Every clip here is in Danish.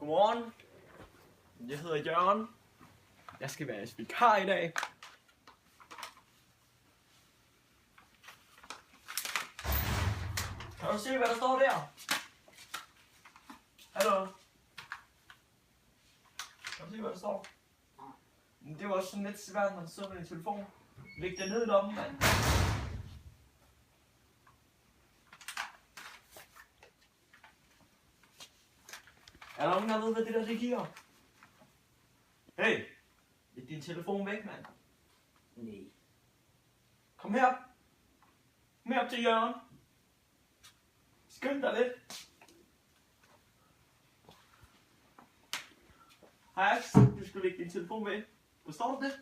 Godmorgen. Jeg hedder Jørgen. Jeg skal være vikar i dag. Kan du se, hvad der står der? Hallo? Kan du se, hvad der står? Det er jo også sådan lidt svært, når du sidder med din telefon. Læg det ned i lommen, mand. Er der nogen, der ved, hvad det der det giver? Hey! Læg din telefon væk, mand. Nej. Kom her. Kom herop til Jørgen. Skynd dig lidt. Har jeg ikke sagt, du skulle lægge din telefon væk? Forstår du det?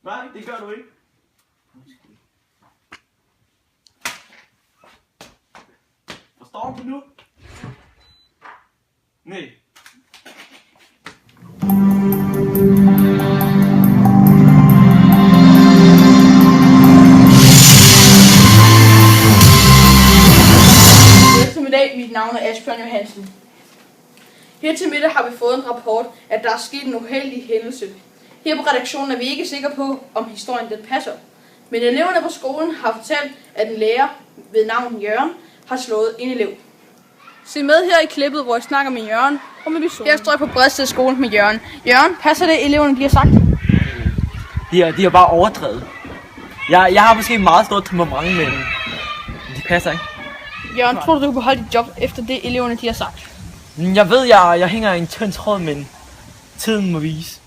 Nej, det gør du ikke. Forstår du nu? Nej. Goddag, mit navn er Asbjørn Johansen. Her til middag har vi fået en rapport, at der er sket en uheldig hændelse. Her på redaktionen er vi ikke sikre på, om historien den passer. Men eleverne på skolen har fortalt, at en lærer ved navn Jørgen har slået en elev. Se med her i klippet, hvor jeg snakker med Jørgen om episoden. Her står jeg på Bredsted skole med Jørgen. Jørgen, passer det eleverne, de har sagt? De har bare overdrevet. Jeg har måske meget stort temperament, men de passer ikke. Jørgen, tror du kan beholde dit job efter det eleverne de har sagt? Jeg ved, jeg hænger i en tynd tråd, men tiden må vise.